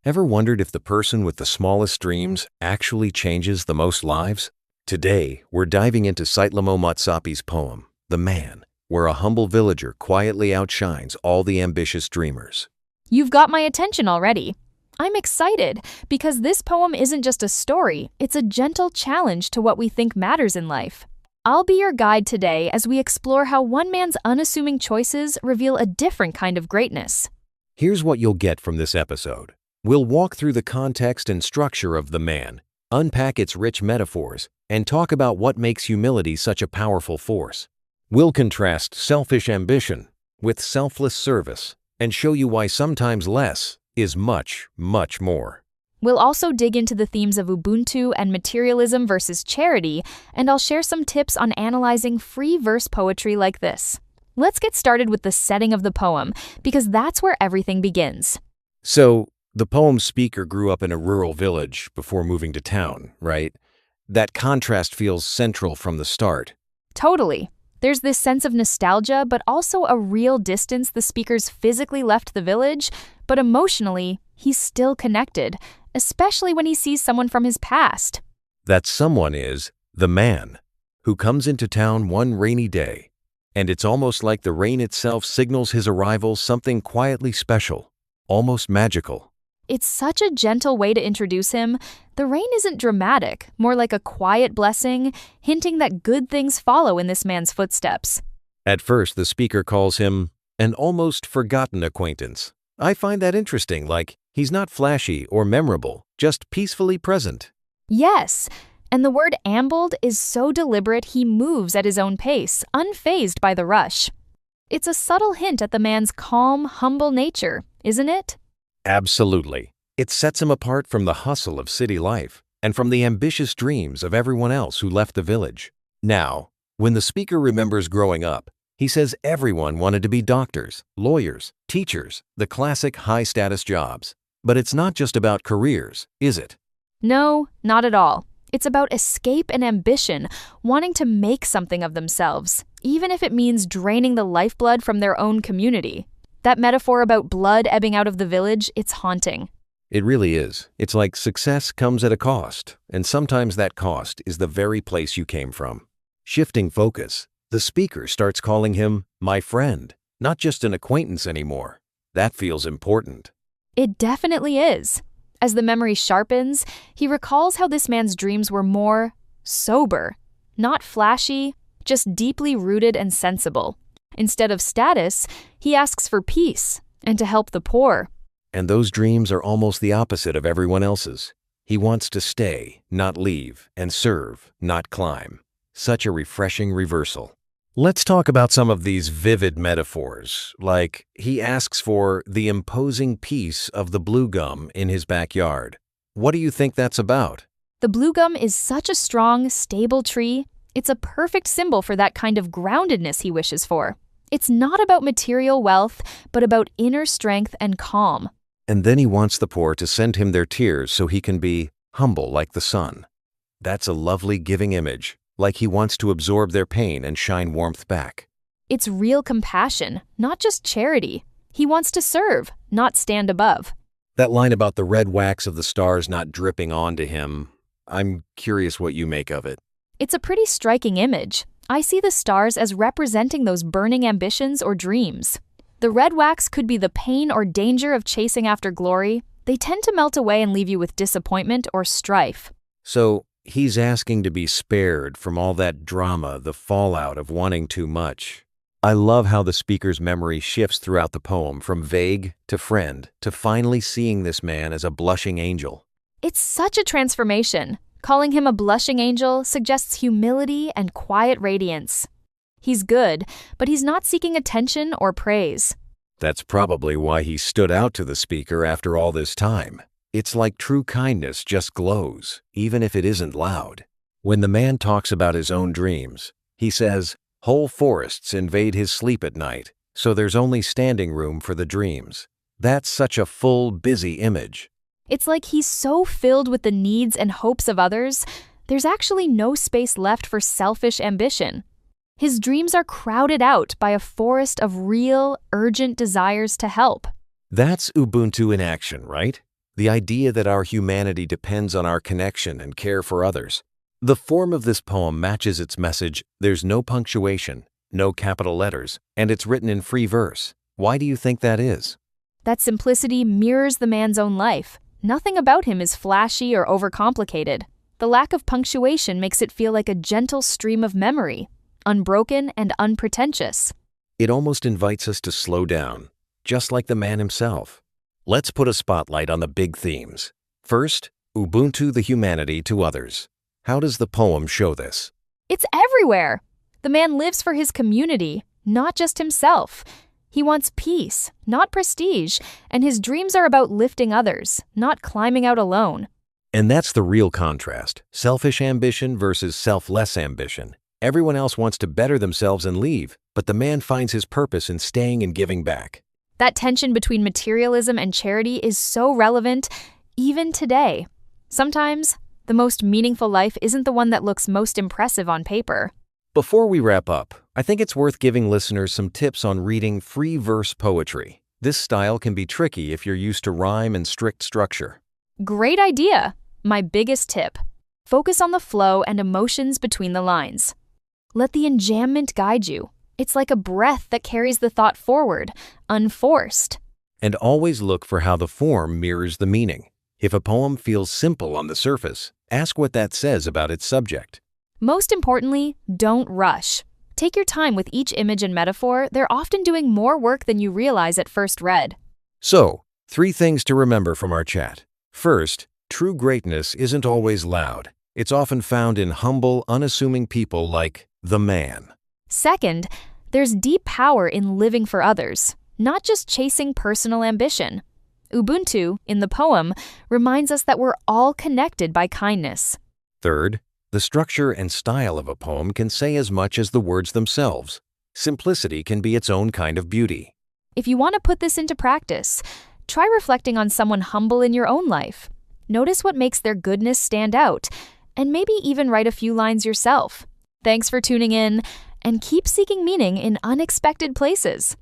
Ever wondered if the person with the smallest dreams actually changes the most lives? Today, we're diving into Seitlhamo Motsapi's poem, The Man, where a humble villager quietly outshines all the ambitious dreamers. You've got my attention already. I'm excited because this poem isn't just a story, it's a gentle challenge to what we think matters in life. I'll be your guide today as we explore how one man's unassuming choices reveal a different kind of greatness. Here's what you'll get from this episode. We'll walk through the context and structure of The Man, unpack its rich metaphors, and talk about what makes humility such a powerful force. We'll contrast selfish ambition with selfless service and show you why sometimes less is much, much more. We'll also dig into the themes of Ubuntu and materialism versus charity, and I'll share some tips on analyzing free verse poetry like this. Let's get started with the setting of the poem, because that's where everything begins. So, the poem's speaker grew up in a rural village before moving to town, right? That contrast feels central from the start. Totally. There's this sense of nostalgia, but also a real distance. The speaker's physically left the village, but emotionally, he's still connected, especially when he sees someone from his past. That someone is the man, who comes into town one rainy day, and it's almost like the rain itself signals his arrival, something quietly special, almost magical. It's such a gentle way to introduce him. The rain isn't dramatic, more like a quiet blessing, hinting that good things follow in this man's footsteps. At first, the speaker calls him an almost forgotten acquaintance. I find that interesting, like he's not flashy or memorable, just peacefully present. Yes, and the word ambled is so deliberate he moves at his own pace, unfazed by the rush. It's a subtle hint at the man's calm, humble nature, isn't it? Absolutely. It sets him apart from the hustle of city life and from the ambitious dreams of everyone else who left the village. Now, when the speaker remembers growing up, he says everyone wanted to be doctors, lawyers, teachers, the classic high-status jobs. But it's not just about careers, is it? No, not at all. It's about escape and ambition, wanting to make something of themselves, even if it means draining the lifeblood from their own community. That metaphor about blood ebbing out of the village, it's haunting. It really is. It's like success comes at a cost, and sometimes that cost is the very place you came from. Shifting focus, the speaker starts calling him my friend, not just an acquaintance anymore. That feels important. It definitely is. As the memory sharpens, he recalls how this man's dreams were more sober, not flashy, just deeply rooted and sensible. Instead of status, he asks for peace and to help the poor. And those dreams are almost the opposite of everyone else's. He wants to stay, not leave, and serve, not climb. Such a refreshing reversal. Let's talk about some of these vivid metaphors, like he asks for the imposing peace of the blue gum in his backyard. What do you think that's about? The blue gum is such a strong, stable tree. It's a perfect symbol for that kind of groundedness he wishes for. It's not about material wealth, but about inner strength and calm. And then he wants the poor to send him their tears so he can be humble like the sun. That's a lovely giving image, like he wants to absorb their pain and shine warmth back. It's real compassion, not just charity. He wants to serve, not stand above. That line about the red wax of the stars not dripping onto him, I'm curious what you make of it. It's a pretty striking image. I see the stars as representing those burning ambitions or dreams. The red wax could be the pain or danger of chasing after glory. They tend to melt away and leave you with disappointment or strife. So he's asking to be spared from all that drama, the fallout of wanting too much. I love how the speaker's memory shifts throughout the poem from vague to friend to finally seeing this man as a blushing angel. It's such a transformation. Calling him a blushing angel suggests humility and quiet radiance. He's good, but he's not seeking attention or praise. That's probably why he stood out to the speaker after all this time. It's like true kindness just glows, even if it isn't loud. When the man talks about his own dreams, he says, whole forests invade his sleep at night, so there's only standing room for the dreams. That's such a full, busy image. It's like he's so filled with the needs and hopes of others, there's actually no space left for selfish ambition. His dreams are crowded out by a forest of real, urgent desires to help. That's Ubuntu in action, right? the idea that our humanity depends on our connection and care for others. The form of this poem matches its message. There's no punctuation, no capital letters, and it's written in free verse. Why do you think that is? That simplicity mirrors the man's own life. Nothing about him is flashy or overcomplicated. The lack of punctuation makes it feel like a gentle stream of memory, unbroken and unpretentious. It almost invites us to slow down, just like the man himself. Let's put a spotlight on the big themes. First, Ubuntu, the humanity to others. How does the poem show this? It's everywhere. The man lives for his community, not just himself. He wants peace, not prestige, and his dreams are about lifting others, not climbing out alone. And that's the real contrast, selfish ambition versus selfless ambition. Everyone else wants to better themselves and leave, but the man finds his purpose in staying and giving back. That tension between materialism and charity is so relevant, even today. Sometimes, the most meaningful life isn't the one that looks most impressive on paper. Before we wrap up, I think it's worth giving listeners some tips on reading free verse poetry. This style can be tricky if you're used to rhyme and strict structure. Great idea! My biggest tip: focus on the flow and emotions between the lines. Let the enjambment guide you. It's like a breath that carries the thought forward, unforced. And always look for how the form mirrors the meaning. If a poem feels simple on the surface, ask what that says about its subject. Most importantly, don't rush. Take your time with each image and metaphor. They're often doing more work than you realize at first read. So, 3 things to remember from our chat. First, true greatness isn't always loud. It's often found in humble, unassuming people like the man. Second, there's deep power in living for others, not just chasing personal ambition. Ubuntu, in the poem, reminds us that we're all connected by kindness. Third, the structure and style of a poem can say as much as the words themselves. Simplicity can be its own kind of beauty. If you want to put this into practice, try reflecting on someone humble in your own life. Notice what makes their goodness stand out, and maybe even write a few lines yourself. Thanks for tuning in, and keep seeking meaning in unexpected places.